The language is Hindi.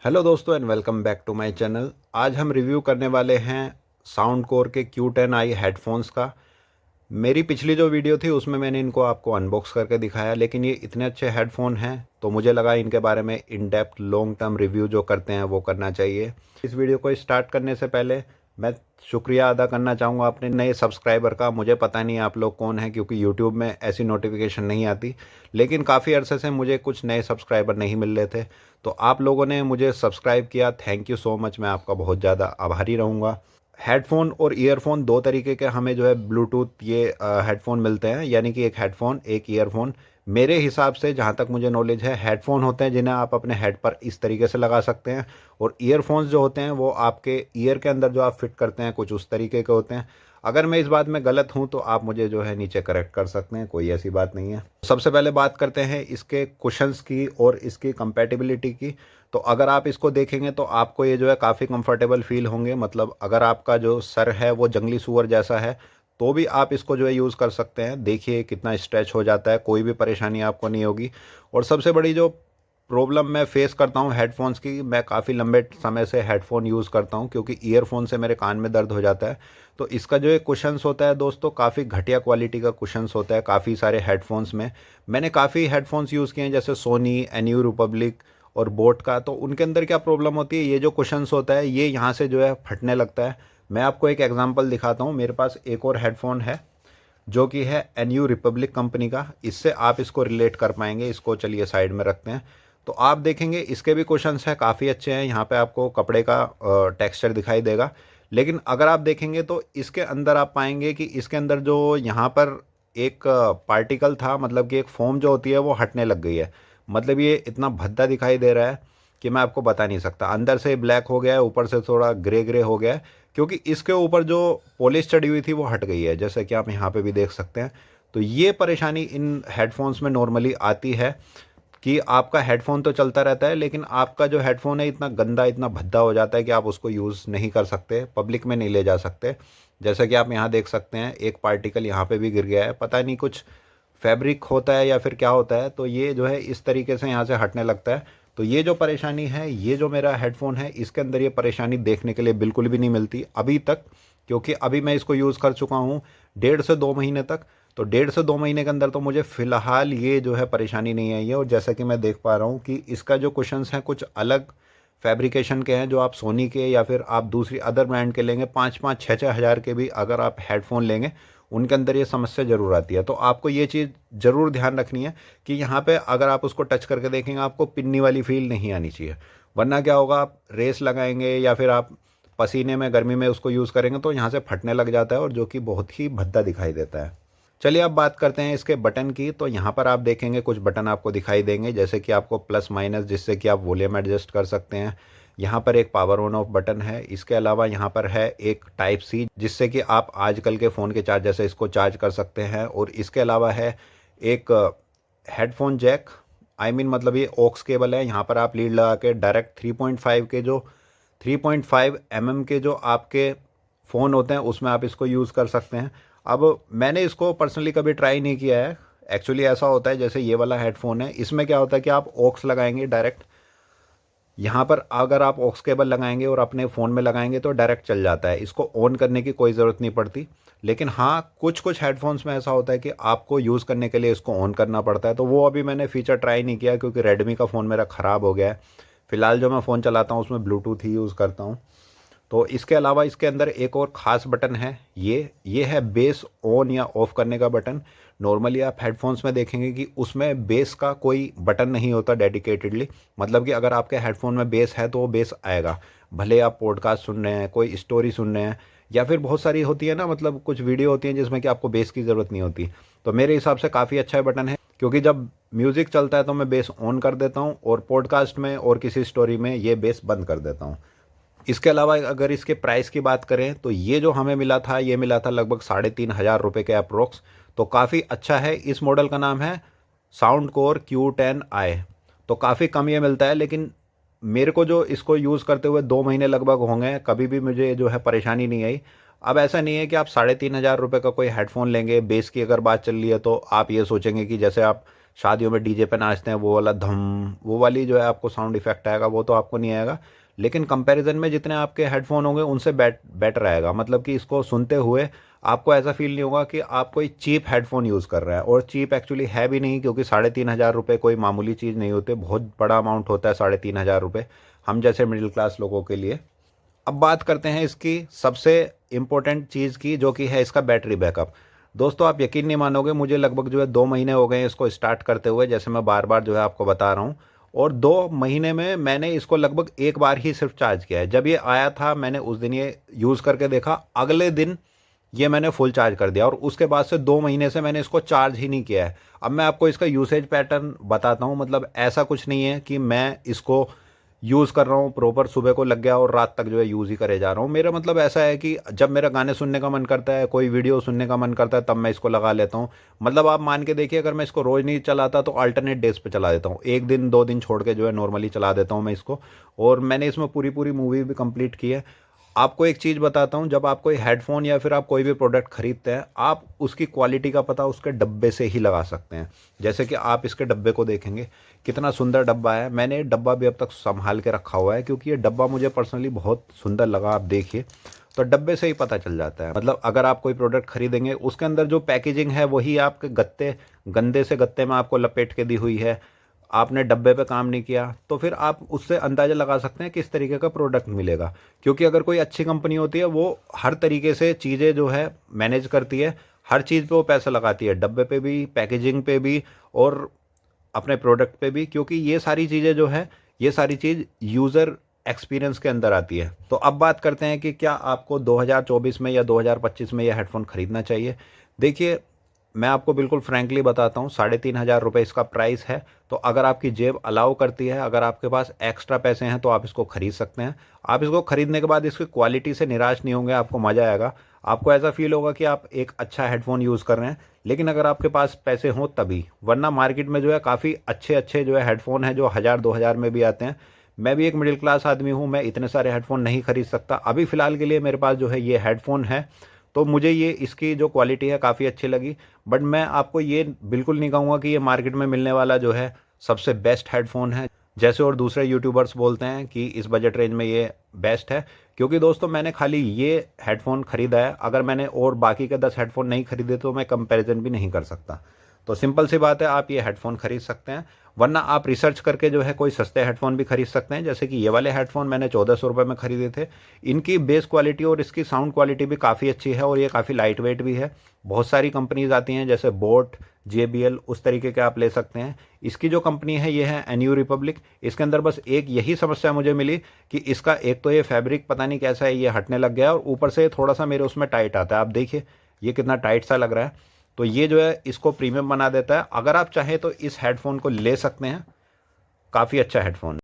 हेलो दोस्तों and welcome back to my channel. आज हम रिव्यू करने वाले हैं साउंड कोर के Q10i हेडफोन्स का। मेरी पिछली जो वीडियो थी उसमें मैंने इनको आपको अनबॉक्स करके दिखाया, लेकिन ये इतने अच्छे हेडफोन हैं तो मुझे लगा इनके बारे में in depth long term review जो करते हैं वो करना चाहिए। इस वीडियो को स्टार्ट करने से पहले मैं शुक्रिया अदा करना चाहूँगा अपने नए सब्सक्राइबर का। मुझे पता नहीं आप लोग कौन हैं, क्योंकि यूट्यूब में ऐसी नोटिफिकेशन नहीं आती, लेकिन काफ़ी अरसे से मुझे कुछ नए सब्सक्राइबर नहीं मिल रहे थे, तो आप लोगों ने मुझे सब्सक्राइब किया, थैंक यू सो मच। मैं आपका बहुत ज़्यादा आभारी रहूँगा। हेडफ़ोन और ईयरफ़ोन दो तरीके के हमें जो है ब्लूटूथ ये हेडफ़ोन मिलते हैं, यानी कि एक हेडफ़ोन एक ईयरफ़ोन। मेरे हिसाब से जहाँ तक मुझे नॉलेज है, हेडफ़ोन होते हैं जिन्हें आप अपने हेड पर इस तरीके से लगा सकते हैं, और ईयरफ़ोन्स जो होते हैं वो आपके ईयर के अंदर जो आप फिट करते हैं कुछ उस तरीके के होते हैं। अगर मैं इस बात में गलत हूँ तो आप मुझे जो है नीचे करेक्ट कर सकते हैं, कोई ऐसी बात नहीं है। सबसे पहले बात करते हैं इसके कुशन्स की और इसकी कंपैटिबिलिटी की। तो अगर आप इसको देखेंगे तो आपको ये जो है काफ़ी कंफर्टेबल फील होंगे। मतलब अगर आपका जो सर है वो जंगली सूअर जैसा है तो भी आप इसको जो है यूज़ कर सकते हैं। देखिए कितना स्ट्रेच हो जाता है, कोई भी परेशानी आपको नहीं होगी। और सबसे बड़ी जो प्रॉब्लम मैं फेस करता हूँ हेडफोन्स की, मैं काफ़ी लंबे समय से हेडफोन यूज़ करता हूँ क्योंकि ईयरफोन से मेरे कान में दर्द हो जाता है। तो इसका जो एक कुशन्स होता है दोस्तों, काफ़ी घटिया क्वालिटी का कुशन्स होता है काफ़ी सारे हेडफोन्स में। मैंने काफ़ी हेडफोन्स यूज़ किए हैं जैसे सोनी, एन्यू रिपब्लिक और बोट का। तो उनके अंदर क्या प्रॉब्लम होती है, ये जो कुशन्स होता है ये यहाँ से जो है फटने लगता है। मैं आपको एक एग्जांपल दिखाता हूँ। मेरे पास एक और हेडफोन है जो कि है एनयू रिपब्लिक कंपनी का, इससे आप इसको रिलेट कर पाएंगे। इसको चलिए साइड में रखते हैं। तो आप देखेंगे इसके भी कुशन्स हैं, काफ़ी अच्छे हैं। यहाँ पे आपको कपड़े का टेक्सचर दिखाई देगा, लेकिन अगर आप देखेंगे तो इसके अंदर आप पाएंगे कि इसके अंदर जो यहाँ पर एक पार्टिकल था, मतलब कि एक फोम जो होती है वो हटने लग गई है। मतलब ये इतना भद्दा दिखाई दे रहा है कि मैं आपको बता नहीं सकता। अंदर से ब्लैक हो गया है, ऊपर से थोड़ा ग्रे ग्रे हो गया है, क्योंकि इसके ऊपर जो पॉलिश चढ़ी हुई थी वो हट गई है, जैसे कि आप यहाँ पे भी देख सकते हैं। तो ये परेशानी इन हेडफोन्स में नॉर्मली आती है कि आपका हेडफोन तो चलता रहता है, लेकिन आपका जो हेडफोन है इतना गंदा इतना भद्दा हो जाता है कि आप उसको यूज़ नहीं कर सकते, पब्लिक में नहीं ले जा सकते। जैसा कि आप यहाँ देख सकते हैं एक पार्टिकल यहाँ पे भी गिर गया है, पता नहीं कुछ फैब्रिक होता है या फिर क्या होता है, तो ये जो है इस तरीके से यहाँ से हटने लगता है। तो ये जो परेशानी है, ये जो मेरा हेडफोन है इसके अंदर ये परेशानी देखने के लिए बिल्कुल भी नहीं मिलती अभी तक, क्योंकि अभी मैं इसको यूज़ कर चुका हूँ 1.5 से 2 महीने तक। तो 1.5 से 2 महीने के अंदर तो मुझे फ़िलहाल ये जो है परेशानी नहीं आई है। और जैसा कि मैं देख पा रहा हूँ कि इसका जो कुशन्स हैं कुछ अलग फैब्रिकेशन के हैं, जो आप सोनी के या फिर आप दूसरी अदर ब्रांड के लेंगे 5-5 6-6 हज़ार के भी अगर आप हेडफोन लेंगे, उनके अंदर ये समस्या ज़रूर आती है। तो आपको ये चीज़ ज़रूर ध्यान रखनी है कि यहाँ पे अगर आप उसको टच करके देखेंगे आपको पिन्नी वाली फील नहीं आनी चाहिए, वरना क्या होगा, आप रेस लगाएंगे या फिर आप पसीने में गर्मी में उसको यूज़ करेंगे तो यहाँ से फटने लग जाता है, और जो कि बहुत ही भद्दा दिखाई देता है। चलिए अब बात करते हैं इसके बटन की। तो यहाँ पर आप देखेंगे कुछ बटन आपको दिखाई देंगे, जैसे कि आपको प्लस माइनस, जिससे कि आप वॉल्यूम एडजस्ट कर सकते हैं। यहाँ पर एक पावर ऑन ऑफ बटन है। इसके अलावा यहाँ पर है एक टाइप सी, जिससे कि आप आजकल के फ़ोन के चार्जर से इसको चार्ज कर सकते हैं। और इसके अलावा है एक हेडफोन जैक, मतलब ये ऑक्स केबल है। यहाँ पर आप लीड लगा के डायरेक्ट 3.5 mm के जो आपके फ़ोन होते हैं उसमें आप इसको यूज़ कर सकते हैं। अब मैंने इसको पर्सनली कभी ट्राई नहीं किया है। एक्चुअली ऐसा होता है, जैसे ये वाला हेडफोन है, इसमें क्या होता है कि आप ऑक्स लगाएंगे डायरेक्ट, यहाँ पर अगर आप ऑक्स केबल लगाएंगे और अपने फ़ोन में लगाएंगे तो डायरेक्ट चल जाता है, इसको ऑन करने की कोई ज़रूरत नहीं पड़ती। लेकिन हाँ, कुछ कुछ हेडफोन्स में ऐसा होता है कि आपको यूज़ करने के लिए इसको ऑन करना पड़ता है। तो वो अभी मैंने फ़ीचर ट्राई नहीं किया, क्योंकि रेडमी का फ़ोन मेरा ख़राब हो गया है। फ़िलहाल जो मैं फ़ोन चलाता हूँ उसमें ब्लूटूथ ही यूज़ करता हूँ। तो इसके अलावा इसके अंदर एक और ख़ास बटन है, ये है बेस ऑन या ऑफ़ करने का बटन। नॉर्मली आप हेडफोन्स में देखेंगे कि उसमें बेस का कोई बटन नहीं होता डेडिकेटेडली। मतलब कि अगर आपके हेडफोन में बेस है तो वो बेस आएगा, भले आप पॉडकास्ट सुन रहे हैं, कोई स्टोरी सुन रहे हैं, या फिर बहुत सारी होती है ना, मतलब कुछ वीडियो होती हैं जिसमें कि आपको बेस की ज़रूरत नहीं होती। तो मेरे हिसाब से काफ़ी अच्छा बटन है, क्योंकि जब म्यूज़िक चलता है तो मैं बेस ऑन कर देता हूँ, और पॉडकास्ट में और किसी स्टोरी में ये बेस बंद कर देता हूँ। इसके अलावा अगर इसके प्राइस की बात करें तो ये जो हमें मिला था, ये मिला था लगभग 3,500 के अप्रोक्स। तो काफ़ी अच्छा है। इस मॉडल का नाम है साउंड कोर Q10i। तो काफ़ी कम ये मिलता है, लेकिन मेरे को जो इसको यूज़ करते हुए 2 महीने लगभग होंगे, कभी भी मुझे जो है परेशानी नहीं आई। अब ऐसा नहीं है कि आप 3,500 का कोई हेडफोन लेंगे, बेस की अगर बात चल रही है तो आप ये सोचेंगे कि जैसे आप शादियों में डीजे पे नाचते हैं वो वाला धम, वो वाली जो है आपको साउंड इफेक्ट आएगा, वो तो आपको नहीं आएगा। लेकिन कंपैरिजन में जितने आपके हेडफोन होंगे उनसे बेटर आएगा। मतलब कि इसको सुनते हुए आपको ऐसा फील नहीं होगा कि आप कोई चीप हेडफोन यूज़ कर रहे हैं। और चीप एक्चुअली है भी नहीं, क्योंकि 3,500 रुपये कोई मामूली चीज़ नहीं होते, बहुत बड़ा अमाउंट होता है 3,500 रुपये हम जैसे मिडिल क्लास लोगों के लिए। अब बात करते हैं इसकी सबसे इम्पोर्टेंट चीज़ की, जो कि है इसका बैटरी बैकअप। दोस्तों आप यकीन नहीं मानोगे, मुझे लगभग जो है 2 महीने हो गए हैं इसको स्टार्ट करते हुए, जैसे मैं बार बार जो है आपको बता रहा हूँ। और 2 महीने में मैंने इसको लगभग एक बार ही सिर्फ चार्ज किया है। जब ये आया था मैंने उस दिन ये यूज़ करके देखा, अगले दिन ये मैंने फुल चार्ज कर दिया, और उसके बाद से 2 महीने से मैंने इसको चार्ज ही नहीं किया है। अब मैं आपको इसका यूसेज पैटर्न बताता हूँ। मतलब ऐसा कुछ नहीं है कि मैं इसको यूज़ कर रहा हूँ प्रॉपर, सुबह को लग गया और रात तक जो है यूज़ ही करे जा रहा हूँ। मेरा मतलब ऐसा है कि जब मेरा गाने सुनने का मन करता है, कोई वीडियो सुनने का मन करता है, तब मैं इसको लगा लेता हूँ। मतलब आप मान के देखिए, अगर मैं इसको रोज़ नहीं चलाता तो अल्टरनेट डेज पे चला देता हूँ, एक दिन 2 दिन छोड़ के जो है नॉर्मली चला देता हूँ मैं इसको। और मैंने इसमें पूरी पूरी मूवी भी कंप्लीट की है। आपको एक चीज़ बताता हूँ, जब आप कोई हेडफोन या फिर आप कोई भी प्रोडक्ट खरीदते हैं, आप उसकी क्वालिटी का पता उसके डब्बे से ही लगा सकते हैं। जैसे कि आप इसके डब्बे को देखेंगे, कितना सुंदर डब्बा है। मैंने ये डब्बा भी अब तक संभाल के रखा हुआ है, क्योंकि ये डब्बा मुझे पर्सनली बहुत सुंदर लगा। आप देखिए तो डब्बे से ही पता चल जाता है। मतलब अगर आप कोई प्रोडक्ट खरीदेंगे, उसके अंदर जो पैकेजिंग है वही आपके गत्ते, गंदे से गत्ते में आपको लपेट के दी हुई है, आपने डब्बे पे काम नहीं किया, तो फिर आप उससे अंदाज़ा लगा सकते हैं किस तरीके का प्रोडक्ट मिलेगा। क्योंकि अगर कोई अच्छी कंपनी होती है, वो हर तरीके से चीज़ें जो है मैनेज करती है, हर चीज़ पे वो पैसा लगाती है, डब्बे पे भी, पैकेजिंग पे भी, और अपने प्रोडक्ट पे भी। क्योंकि ये सारी चीज़ें जो है, ये सारी चीज़ यूज़र एक्सपीरियंस के अंदर आती है। तो अब बात करते हैं कि क्या आपको 2024 में या 2025 में ये हेडफोन ख़रीदना चाहिए। देखिए मैं आपको बिल्कुल फ्रैंकली बताता हूँ, 3,500 रुपये इसका प्राइस है। तो अगर आपकी जेब अलाउ करती है, अगर आपके पास एक्स्ट्रा पैसे हैं, तो आप इसको ख़रीद सकते हैं। आप इसको ख़रीदने के बाद इसकी क्वालिटी से निराश नहीं होंगे, आपको मज़ा आएगा। आपको ऐसा फील होगा कि आप एक अच्छा हेडफोन यूज़ कर रहे हैं। लेकिन अगर आपके पास पैसे हों तभी, वरना मार्केट में जो है काफ़ी अच्छे अच्छे जो है हेडफोन हैं, जो 1,000-2,000 में भी आते हैं। मैं भी एक मिडिल क्लास आदमी हूँ, मैं इतने सारे हेडफोन नहीं खरीद सकता। अभी फ़िलहाल के लिए मेरे पास जो है ये हेडफोन है, तो मुझे ये इसकी जो क्वालिटी है काफ़ी अच्छी लगी। बट मैं आपको ये बिल्कुल नहीं कहूँगा कि ये मार्केट में मिलने वाला जो है सबसे बेस्ट हेडफोन है, जैसे और दूसरे यूट्यूबर्स बोलते हैं कि इस बजट रेंज में ये बेस्ट है। क्योंकि दोस्तों मैंने खाली ये हेडफोन ख़रीदा है, अगर मैंने और बाकी के 10 हेडफोन नहीं खरीदे तो मैं कंपैरिजन भी नहीं कर सकता। तो सिंपल सी बात है, आप ये हेडफोन ख़रीद सकते हैं। वरना आप रिसर्च करके जो है कोई सस्ते हेडफोन भी खरीद सकते हैं। जैसे कि ये वाले हेडफोन मैंने 1,400 रुपये में ख़रीदे थे। इनकी बेस क्वालिटी और इसकी साउंड क्वालिटी भी काफ़ी अच्छी है, और ये काफ़ी लाइट वेट भी है। बहुत सारी कंपनीज आती हैं जैसे बोट, JBL, उस तरीके के आप ले सकते हैं। इसकी जो कंपनी है ये है एन्यू रिपब्लिक। इसके अंदर बस एक यही समस्या मुझे मिली कि इसका एक तो ये फैब्रिक पता नहीं कैसा है, ये हटने लग गया है, और ऊपर से थोड़ा सा मेरे उसमें टाइट आता है। आप देखिए ये कितना टाइट सा लग रहा है। तो ये जो है इसको प्रीमियम बना देता है। अगर आप चाहें तो इस हेडफोन को ले सकते हैं, काफ़ी अच्छा हेडफोन है।